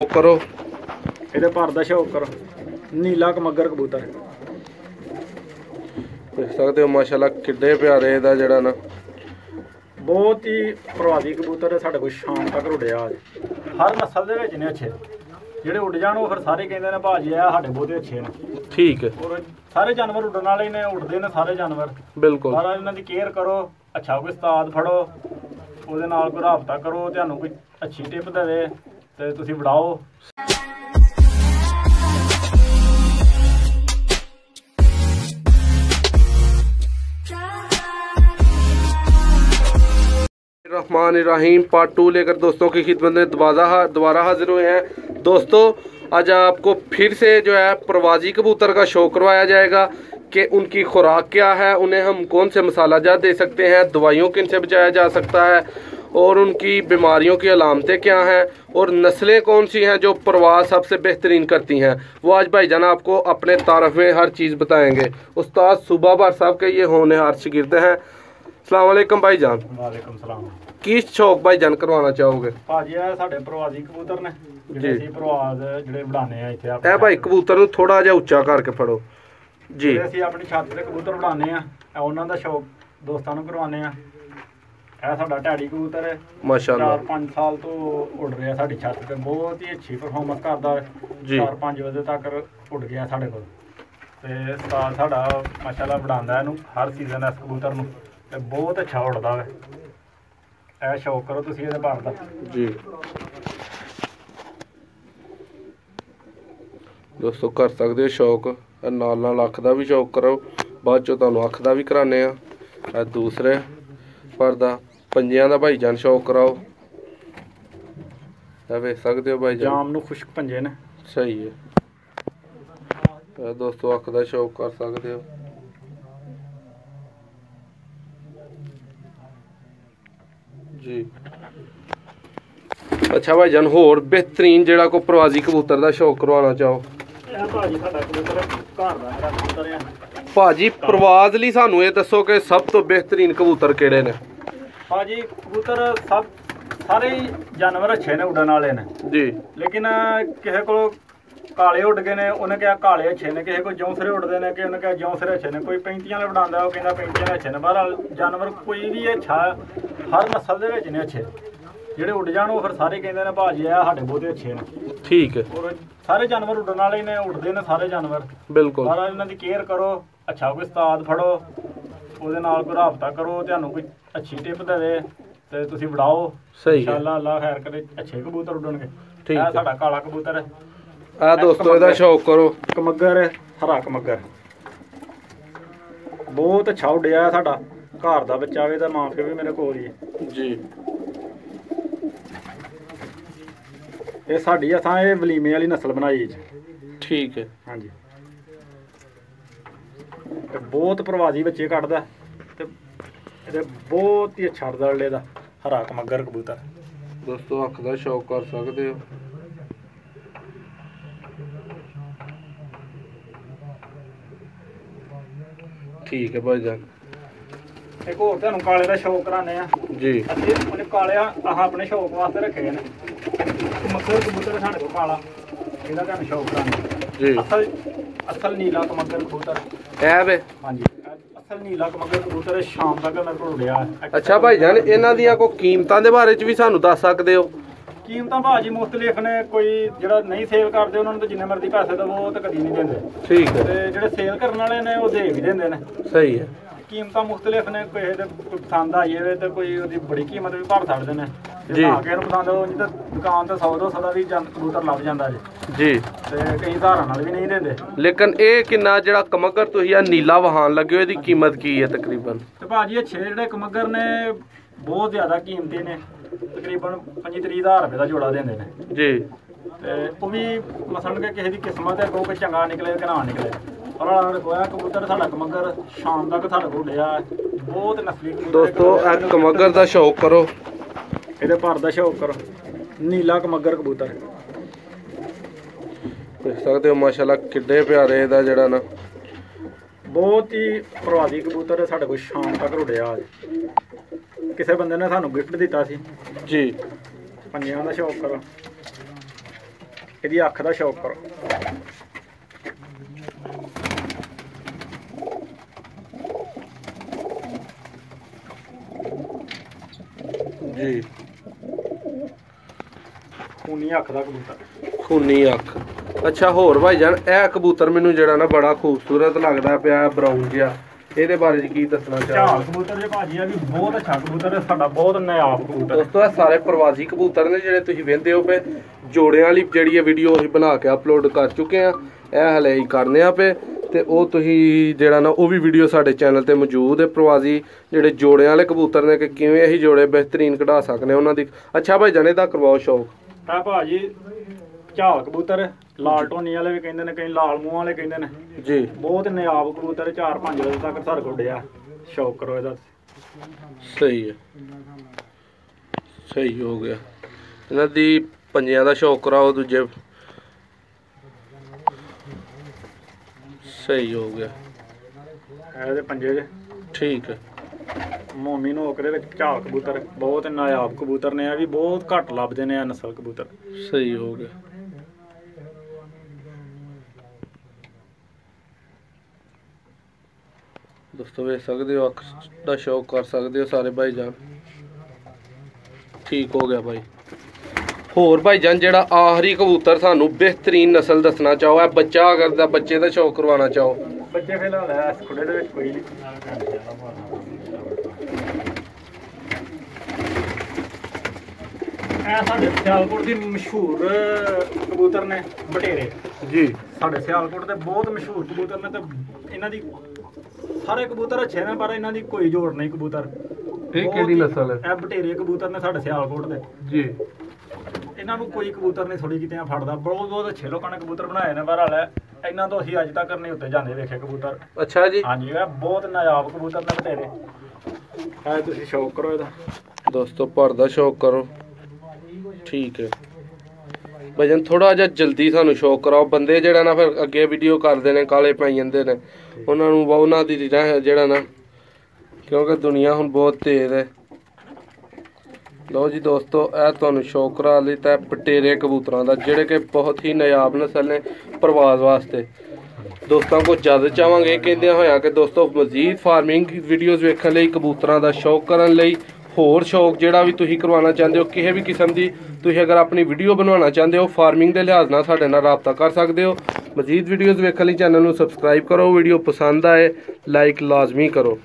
करो ਇਹਦੇ ਭਰ ਦਾ ਸ਼ੌਕ ਕਰੋ ਨੀਲਾ ਕਮੱਗਰ ਕਬੂਤਰ देख सकते हो माशाल्लाह किड्डे प्यारे दा जेड़ा ना बहुत ही प्रवासी कबूतर है साढ़े कोल शाम तक उड़िया हर नस्ल दे विच ने अच्छे ਜਿਹੜੇ ਉੱਡ ਜਾਣ ਉਹ ਫਿਰ ਸਾਰੇ ਕਹਿੰਦੇ ਨੇ ਭਾਜੀ ਆ ਸਾਡੇ ਬਹੁਤੇ ਅੱਛੇ ਨੇ ठीक है ਔਰ ਸਾਰੇ ਜਾਨਵਰ ਉੱਡਣ ਵਾਲੇ ਨੇ ਉੱਡਦੇ ਨੇ ਸਾਰੇ ਜਾਨਵਰ बिल्कुल ਸਾਰਾ ਇਹਨਾਂ ਦੀ ਕੇਅਰ ਕਰੋ ਅੱਛਾ ਕੋਈ ਉਸਤਾਦ ਫੜੋ ਉਹਦੇ ਨਾਲ ਕੋਈ ਰਾਬਤਾ ਕਰੋ ਤੁਹਾਨੂੰ ਕੋਈ ਅੱਛੀ ਟਿਪ ਦੇਵੇ ਤੇ ਤੁਸੀਂ ਵੜਾਓ रहमान रहीम पार्ट 2 लेकर दोस्तों की खिदमत में दोबारा हाजिर हुए हैं दोस्तों। आज आपको फिर से जो है प्रवासी कबूतर का शौक करवाया जाएगा कि उनकी खुराक क्या है, उन्हें हम कौन से मसाला जात दे सकते हैं, दवाइयों किन से बचाया जा सकता है और उनकी बीमारियों की अलामतें क्या हैं और नस्लें कौन सी हैं जो परवाज़ सबसे बेहतरीन करती हैं। वो आज भाईजान आपको अपने तारफ़ में हर चीज़ बताएंगे। उस्ताद सूबा भट्ट साहब के ये होनहार शागिर्द हैं। अस्सलाम वालेकुम भाईजान। वालेकुम सलाम। की शौक भाईजान करवाना चाहोगे? ਭਾਜੀ ਇਹ ਸਾਡੇ ਪ੍ਰਵਾਸੀ ਕਬੂਤਰ ਨੇ ਜਿਹੜੇ ਅਸੀਂ ਪ੍ਰਵਾਸ ਜਿਹੜੇ ਬਣਾਉਂਦੇ ਆ ਇੱਥੇ ਇਹ ਭਾਈ ਕਬੂਤਰ ਨੂੰ ਥੋੜਾ ਜਿਹਾ ਉੱਚਾ ਕਰਕੇ ਫੜੋ ਜੀ। ਅਸੀਂ ਆਪਣੀ ਛੱਤ ਤੇ ਕਬੂਤਰ ਬਣਾਉਂਦੇ ਆ ਉਹਨਾਂ ਦਾ ਸ਼ੌਕ ਦੋਸਤਾਂ ਨੂੰ ਕਰਵਾਉਂਦੇ ਆ। ਇਹ ਸਾਡਾ ਢਾੜੀ ਕਬੂਤਰ ਹੈ ਮਾਸ਼ਾਅੱਲਾ 4-5 ਸਾਲ ਤੋਂ ਉੱਡ ਰਿਹਾ ਸਾਡੀ ਛੱਤ ਤੇ ਬਹੁਤ ਹੀ ਅੱਛੀ ਪਰਫਾਰਮੈਂਸ ਕਰਦਾ 4-5 ਵਜੇ ਤੱਕ ਉੱਡ ਗਿਆ ਸਾਡੇ ਕੋਲ ਤੇ ਉਸਤਾਦ ਸਾਡਾ ਮਾਸ਼ਾਅੱਲਾ ਬਣਾਉਂਦਾ ਇਹਨੂੰ ਹਰ ਸੀਜ਼ਨ ਇਸ ਕਬੂਤਰ ਨੂੰ ਤੇ ਬਹੁਤ ਅੱਛਾ ਉੱਡਦਾ ਹੈ। ਇਹ ਸ਼ੌਕ ਕਰੋ ਤੁਸੀਂ ਇਹਦੇ ਭਾਰ ਦਾ ਜੀ। ਦੋਸਤੋ ਕਰ ਸਕਦੇ ਹੋ ਸ਼ੌਕ ਨਾਲ ਨਾਲ ਅੱਖ ਦਾ ਵੀ ਸ਼ੌਕ ਕਰੋ, ਬਾਅਦ ਚੋਂ ਤੁਹਾਨੂੰ ਅੱਖ ਦਾ ਵੀ ਕਰਾਣੇ ਆ। ਇਹ ਦੂਸਰੇ ਪਰ ਦਾ ਪੰਜਿਆਂ ਦਾ ਭਾਈਜਾਨ ਸ਼ੌਕ ਕਰਾਓ। ਇਹ ਵੇਖ ਸਕਦੇ ਹੋ ਭਾਈਜਾਨ ਜਾਮ ਨੂੰ ਖੁਸ਼ਕ ਪੰਜੇ ਨੇ ਸਹੀ ਹੈ। ਇਹ ਦੋਸਤੋ ਅੱਖ ਦਾ ਸ਼ੌਕ ਕਰ ਸਕਦੇ ਹੋ। जी अच्छा भाईजान होर बेहतरीन जेड़ा को प्रवासी कबूतर का शौक करवाना चाहो भाजी प्रवास लई सानू ये दसो कि सब तो बेहतरीन कबूतर केड़े ने? भाजी कबूतर सब सारे जानवर अच्छे ने उड़न वाले ने जी, लेकिन किसी को काले उड़ गए ने उन्हें क्या काले अच्छे ने, किसी को जौंसरे उड़ते हैं कि उन्हें क्या जौंसरे अच्छे ने, कोई 35 उड़ाता वो कहना 35 अच्छे ने। बहरहाल जानवर कोई भी अच्छा हर नस्ल दे विच ने अच्छे ਜਿਹੜੇ ਉੱਡ ਜਾਣ ਉਹ ਫਿਰ ਸਾਰੇ ਕਹਿੰਦੇ ਨੇ ਭਾਜੀ ਆ ਸਾਡੇ ਬਹੁਤੇ ਅੱਛੇ ਨੇ। ठीक है ਔਰ ਸਾਰੇ ਜਾਨਵਰ ਉੱਡਣ ਵਾਲੇ ਨੇ ਉੱਡਦੇ ਨੇ ਸਾਰੇ ਜਾਨਵਰ बिल्कुल। ਸਾਰਾ ਇਹਨਾਂ ਦੀ ਕੇਅਰ ਕਰੋ ਅੱਛਾ ਕੋਈ ਉਸਤਾਦ ਫੜੋ ਉਹਦੇ ਨਾਲ ਕੋਈ ਰਾਬਤਾ ਕਰੋ ਤੁਹਾਨੂੰ ਕੋਈ ਅੱਛੀ ਟਿਪ ਦੇਵੇ ਤੇ ਤੁਸੀਂ ਵੜਾਓ सही है। ਇਨਸ਼ਾਅੱਲਾ ਅੱਲਾਹ ਖੈਰ ਕਰੇ ਅੱਛੇ ਕਬੂਤਰ ਉੱਡਣਗੇ। ठीक ਇਹ है। ਸਾਡਾ ਕਾਲਾ ਕਬੂਤਰ ਹੈ आ दोस्तों ਇਹਦਾ ਸ਼ੌਕ ਕਰੋ। ਕਮੱਗਰ ਹੈ ਹਰਾ ਕਮੱਗਰ ਬਹੁਤ ਅੱਛਾ ਉੱਡਿਆ ਸਾਡਾ ਘਰ ਦਾ ਬੱਚਾ ਵੇ ਤਾਂ ਮਾਂ ਪਿਓ ਵੀ ਮੇਰੇ ਕੋਲ ਹੀ ਹੈ ਜੀ। ਇਹ ਸਾਡੀ ਅਸਾਂ ਇਹ ਵਲੀਮੇ ਵਾਲੀ ਨਸਲ ਬਣਾਈ ਜੀ। ठीक है। ਹਾਂਜੀ ਤੇ ਬਹੁਤ ਪ੍ਰਵਾਸੀ ਬੱਚੇ ਕੱਢਦਾ ਤੇ ਇਹਦੇ ਬਹੁਤ ਹੀ ਅੱਛਾ ਰਿਜ਼ਲਟ ਇਹਦਾ ਹਰਾ ਕਮੱਗਰ ਕਬੂਤਰ। ਦੋਸਤੋ ਅੱਖ ਦਾ ਸ਼ੌਕ ਕਰ ਸਕਦੇ ਹੋ। ठीक है भाईजान। ਇੱਕ ਹੋਰ ਤੁਹਾਨੂੰ ਕਾਲੇ ਦਾ ਸ਼ੌਕ ਕਰਾਣੇ ਆ जी ਅਸੀਂ ਉਹਨੇ ਕਾਲੇ ਆਹ ਆਪਣੇ ਸ਼ੌਕ ਵਾਸਤੇ ਰੱਖੇ ਨੇ ਕਮੱਗਰ ਕਬੂਤਰ ਸਾਡੇ ਕੋਲ ਕਾਲਾ ਇਹਦਾ ਤੁਹਾਨੂੰ ਸ਼ੌਕ ਕਰਾਣੇ जी। ਅਸਲ ਨੀਲਾ ਕਮੱਗਰ ਕਬੂਤਰ ਇਹ ਵੇ ਹਾਂਜੀ ਅਸਲ ਨੀਲਾ ਕਮੱਗਰ ਕਬੂਤਰ ਸ਼ਾਮ ਤੱਕ ਮੇਰੇ ਕੋਲ ਉੱਡਿਆ। ਅੱਛਾ ਭਾਈਜਾਨ ਇਹਨਾਂ ਦੀਆਂ ਕੋਈ ਕੀਮਤਾਂ ਦੇ ਬਾਰੇ ਚ ਵੀ ਸਾਨੂੰ ਦੱਸ ਸਕਦੇ ਹੋ? ਕੀਮਤਾਂ ਭਾਜੀ ਮੁਖਤਲਿਫ ਨੇ, ਕੋਈ ਜਿਹੜਾ ਨਹੀਂ ਸੇਲ ਕਰਦੇ ਉਹਨਾਂ ਨੂੰ ਤਾਂ ਜਿੰਨੇ ਮਰਜ਼ੀ ਪੈਸੇ ਦੇਵੋ ਉਹ ਤਾਂ ਕਦੀ ਨਹੀਂ ਦਿੰਦੇ। ਠੀਕ ਹੈ। ਤੇ ਜਿਹੜੇ ਸੇਲ ਕਰਨ ਵਾਲੇ ਨੇ ਉਹ ਦੇ ਵੀ ਦਿੰਦੇ ਨੇ। ਸਹੀ ਹੈ। ਕੀਮਤਾਂ ਮੁਖਤਲਿਫ ਨੇ, ਕਿਸੇ ਦੇ ਕੋਈ ਪਸੰਦ ਆਈ ਹੋਵੇ ਤੇ ਕੋਈ ਉਹਦੀ ਬੜੀ ਕੀਮਤ ਵੀ ਭਰ ਸਕਦੇ ਨੇ ਜੀ। ਜੇ ਆ ਕੇ ਇਹਨੂੰ ਪਸੰਦ ਹੋ ਤਾਂ ਦੁਕਾਨ ਤੇ 100-200 ਦਾ ਵੀ ਕਬੂਤਰ ਲੱਭ ਜਾਂਦਾ ਜੀ ਤੇ ਕਈ ਹਜ਼ਾਰਾਂ ਨਾਲ ਵੀ ਨਹੀਂ ਦਿੰਦੇ। ਲੇਕਿਨ ਇਹ ਕਿੰਨਾ ਜਿਹੜਾ ਕਮੱਗਰ ਤੁਸੀਂ ਆ ਨੀਲਾ ਵਹਾਨ ਲੱਗੇ ਹੋ ਇਹਦੀ ਕੀਮਤ ਕੀ ਹੈ ਤਕਰੀਬਨ? ਤੇ ਭਾਜੀ ਅੱਛੇ ਜਿਹੜੇ ਕਮੱਗਰ ਨੇ ਬਹੁਤ ਜ਼ਿਆਦਾ ਕੀਮਤੀ ਨੇ, ਤਕਰੀਬਨ 25-30 ਹਜ਼ਾਰ ਰੁਪਏ ਦਾ ਜੋੜਾ ਦਿੰਦੇ ਨੇ ਜੀ। ਤੇ ਉਹ ਵੀ ਮਸਲਨ ਕਿ ਕਿਸੇ ਦੀ ਕਿਸਮਤ ਹੈ ਕੋਈ ਚੰਗਾ ਨਿਕਲੇ ਕਿ ਨਾ ਨਿਕਲੇ। ਪਰ ਹੋਇਆ ਕਬੂਤਰ ਸਾਡਾ ਕਮੱਗਰ ਸ਼ਾਮ ਤੱਕ ਸਾਡੇ ਕੋਲ ਉੱਡਿਆ ਬਹੁਤ ਨਸਲੀ ਕਬੂਤਰ। ਦੋਸਤੋ ਇਹ ਕਮੱਗਰ ਦਾ ਸ਼ੌਕ ਕਰੋ। ਇਹਦੇ ਭਰ ਦਾ ਸ਼ੌਕ ਕਰੋ ਨੀਲਾ ਕਮੱਗਰ ਕਬੂਤਰ ਦੇਖ ਸਕਦੇ ਹੋ ਮਾਸ਼ਾਅੱਲਾ ਕਿੱਡੇ ਪਿਆਰੇ ਦਾ ਜਿਹੜਾ ਨਾ ਬਹੁਤ ਹੀ ਪ੍ਰਵਾਸੀ ਕਬੂਤਰ ਸਾਡੇ ਕੋਲ ਸ਼ਾਮ ਤੱਕ ਉੱਡਿਆ। ਕਿਸੇ ਬੰਦੇ ਨੇ ਸਾਨੂੰ ਗਿਫਟ ਦਿੱਤਾ ਸੀ ਜੀ। ਪੰਜਿਆਂ ਦਾ ਸ਼ੌਕ ਕਰੋ ਇਹਦੀ ਅੱਖ ਦਾ ਸ਼ੌਕ ਕਰੋ। ਜੀ ਖੂਨੀ ਅੱਖ ਦਾ ਕਬੂਤਰ, ਖੂਨੀ ਅੱਖ। ਅੱਛਾ ਹੋਰ ਭਾਈ ਜਾਨ, ਇਹ ਕਬੂਤਰ ਮੈਨੂੰ ਜਿਹੜਾ ਨਾ ਬੜਾ ਖੂਬਸੂਰਤ ਲੱਗਦਾ ਪਿਆ, ਬਰਾਊਨ ਜਿਹਾ, ਇਹਦੇ ਬਾਰੇ ਕੀ ਦੱਸਣਾ ਝਾਲ ਚਾਹੋਗੇ? ਕਬੂਤਰ ਜੇ ਭਾਜੀ ਆ ਵੀ ਬਹੁਤ ਅੱਛਾ ਕਬੂਤਰ ਹੈ ਸਾਡਾ, ਬਹੁਤ ਨਾਯਾਬ ਕਬੂਤਰ। ਦੋਸਤੋ ਇਹ ਸਾਰੇ ਪ੍ਰਵਾਸੀ ਕਬੂਤਰ ਨੇ ਜਿਹੜੇ ਤੁਸੀਂ ਵੇਖਦੇ ਹੋ ਪਏ। ਜੋੜਿਆਂ ਵਾਲੀ ਜਿਹੜੀ ਇਹ ਵੀਡੀਓ ਅਸੀਂ ਬਣਾ ਕੇ ਅਪਲੋਡ ਕਰ ਚੁੱਕੇ ਆ, ਇਹ ਹਲੇ ਹੀ ਕਰਨੇ ਆ ਪਏ, ਤੇ ਉਹ ਤੁਸੀਂ ਜਿਹੜਾ ਨਾ ਉਹ ਵੀ ਵੀਡੀਓ ਸਾਡੇ ਚੈਨਲ ਤੇ ਮੌਜੂਦ ਹੈ। ਪ੍ਰਵਾਸੀ ਜਿਹੜੇ ਜੋੜਿਆਂ ਵਾਲੇ ਕਬੂਤਰ ਨੇ ਕਿ ਕਿਵੇਂ ਅਸੀਂ ਜੋੜੇ ਬਿਹਤਰੀਨ ਕਢਾ ਸਕਦੇ ਉਹਨਾਂ ਦੀ। ਅੱਛਾ ਭਾਈ ਜਾਨ ਇਹਦਾ ਕਰਵਾਓ ਸ਼ੌਕ। ਤਾਂ ਭਾਜੀ ਝਾਲ ਕਬੂਤਰ ਲਾਲ ਟੋਨੀ ਵਾਲੇ ਵੀ ਕਹਿੰਦੇ ਨੇ, ਕਈ ਲਾਲ ਮੂੰਹ ਵਾਲੇ ਕਹਿੰਦੇ ਨੇ ਜੀ। ਬਹੁਤ ਨਾਯਾਬ ਕਬੂਤਰ, 4-5 ਵਜੇ ਤੱਕ ਸਾਡੇ ਕੋਲ ਡਿਆ। ਸ਼ੌਕ ਕਰੋ ਇਹਦਾ। ਸਹੀ ਹੈ, ਸਹੀ ਹੋ ਗਿਆ। ਇਹਨਾਂ ਦੀ ਪੰਜਿਆਂ ਦਾ ਸ਼ੌਕ ਕਰਾਓ ਦੂਜੇ। ਸਹੀ ਹੋ ਗਿਆ ਇਹਦੇ ਪੰਜੇ ਦੇ ਠੀਕ ਹੈ। ਮੋਮੀ ਨੋਕ ਦੇ ਵਿੱਚ ਝਾਲ ਕਬੂਤਰ ਬਹੁਤ ਨਾਯਾਬ ਕਬੂਤਰ ਨੇ, ਇਹ ਵੀ ਬਹੁਤ ਘੱਟ ਲੱਭਦੇ ਨੇ ਇਹ ਨਸਲ ਕਬੂਤਰ। ਸਹੀ ਹੋ ਗਿਆ। ਦੋਸਤੋ ਵੇਖ ਸਕਦੇ ਹੋ, ਅੱਖ ਦਾ ਸ਼ੌਕ ਕਰ ਸਕਦੇ ਹੋ ਸਾਰੇ ਭਾਈ ਜਾਨ। ਠੀਕ ਹੋ ਗਿਆ ਭਾਈ। ਹੋਰ ਭਾਈ ਜਾਨ ਜਿਹੜਾ ਆਖਰੀ ਕਬੂਤਰ ਸਾਨੂੰ ਬਿਹਤਰੀਨ ਨਸਲ ਦੱਸਣਾ ਚਾਹੋ, ਇਹ ਬੱਚਾ ਅਗਰ ਦਾ ਬੱਚੇ ਦਾ ਸ਼ੌਕ ਕਰਵਾਉਣਾ ਚਾਹੋ। ਬੱਚੇ ਫਿਲਹਾਲ ਇਸ ਖੁੱਡੇ ਦੇ ਵਿੱਚ ਕੋਈ ਨਹੀਂ। ਇਹ ਸਾਡੇ ਸਿਆਲਕੋਟ ਦੀ ਮਸ਼ਹੂਰ ਕਬੂਤਰ ਨੇ ਬਟੇਰੇ ਜੀ। ਸਾਡੇ ਸਿਆਲਕੋਟ ਦੇ ਬਹੁਤ ਮਸ਼ਹੂਰ ਕਬੂਤਰ ਨੇ, ਤੇ ਇਹਨਾਂ ਦੀ ਸਾਰੇ ਕਬੂਤਰ ਅੱਛੇ ਨੇ, ਪਰ ਇਹਨਾਂ ਦੀ ਕੋਈ ਜੋੜ ਨਹੀਂ ਕਬੂਤਰ। ਇਹ ਕਿਹੜੀ ਨਸਲ ਹੈ? ਇਹ ਬਟੇਰੇ ਕਬੂਤਰ ਨੇ ਸਾਡੇ ਸਿਆਲਕੋਟ ਦੇ ਜੀ। ਇਹਨਾਂ ਨੂੰ ਕੋਈ ਕਬੂਤਰ ਨਹੀਂ ਥੋੜੀ ਕਿਤੇ ਫੜਦਾ। ਬਹੁਤ ਅੱਛੇ ਲੋਕਾਂ ਨੇ ਕਬੂਤਰ ਬਣਾਏ ਨੇ, ਪਰ ਹਾਲੇ ਇਹਨਾਂ ਤੋਂ ਅਸੀਂ ਅੱਜ ਤੱਕ ਨਹੀਂ ਉੱਤੇ ਜਾਂਦੇ ਵੇਖੇ ਕਬੂਤਰ। ਅੱਛਾ ਜੀ। ਹਾਂਜੀ ਇਹ ਬਹੁਤ ਨਾਯਾਬ ਕਬੂਤਰ ਨੇ ਬਟੇਰੇ। ਇਹ ਤੁਸੀਂ ਸ਼ੌਕ ਕਰੋ ਇਹਦਾ ਦੋਸਤੋ, ਭਰ ਦਾ ਸ਼ੌਕ ਕਰੋ। ਠੀਕ ਹੈ ਭਜਨ, ਥੋੜਾ ਜਿਹਾ ਜਲਦੀ ਸਾਨੂੰ ਸ਼ੌਕ ਕਰਾਓ। ਬੰਦੇ ਜਿਹੜਾ ਨਾ ਫਿਰ ਅੱਗੇ ਵੀਡੀਓ ਕਰਦੇ ਨੇ ਕਾਲੇ ਪਾਈ ਜਾਂਦੇ ਨੇ, ਉਹਨਾਂ ਨੂੰ ਉਹਨਾਂ ਦੀ ਜਿਹੜਾ ਨਾ, ਕਿਉਂਕਿ ਦੁਨੀਆ ਹੁਣ ਬਹੁਤ ਤੇਜ਼ ਹੈ। ਲਓ ਜੀ ਦੋਸਤੋ, ਇਹ ਤੁਹਾਨੂੰ ਸ਼ੌਕ ਕਰਾ ਲਈ ਤਾਂ ਬਟੇਰੇ ਕਬੂਤਰਾਂ ਦਾ, ਜਿਹੜੇ ਕਿ ਬਹੁਤ ਹੀ ਨਾਯਾਬ ਨਸਲ ਨੇ ਪ੍ਰਵਾਸ ਵਾਸਤੇ। ਦੋਸਤਾਂ ਕੋਲ ਜਦ ਚਾਹਾਂਗੇ ਕਹਿੰਦਿਆਂ ਹੋਇਆ ਕਿ ਦੋਸਤੋ ਮਜ਼ੀਦ ਫਾਰਮਿੰਗ ਵੀਡੀਓਜ਼ ਵੇਖਣ ਲਈ, ਕਬੂਤਰਾਂ ਦਾ ਸ਼ੌਕ ਕਰਨ ਲਈ, ਹੋਰ ਸ਼ੌਕ ਜਿਹੜਾ ਵੀ ਤੁਸੀਂ ਕਰਵਾਉਣਾ ਚਾਹੁੰਦੇ ਹੋ, ਕਿਸੇ ਵੀ ਕਿਸਮ ਦੀ ਤੁਸੀਂ ਅਗਰ ਆਪਣੀ ਵੀਡੀਓ ਬਣਵਾਉਣਾ ਚਾਹੁੰਦੇ ਹੋ ਫਾਰਮਿੰਗ ਦੇ ਲਿਹਾਜ਼ ਨਾਲ, ਸਾਡੇ ਨਾਲ ਰਾਬਤਾ ਕਰ ਸਕਦੇ ਹੋ। ਮਜ਼ੀਦ ਵੀਡੀਓਜ਼ ਵੇਖਣ ਲਈ ਚੈਨਲ ਨੂੰ ਸਬਸਕ੍ਰਾਈਬ ਕਰੋ। ਵੀਡੀਓ ਪਸੰਦ ਆਏ ਲਾਈਕ ਲਾਜ਼ਮੀ ਕਰੋ।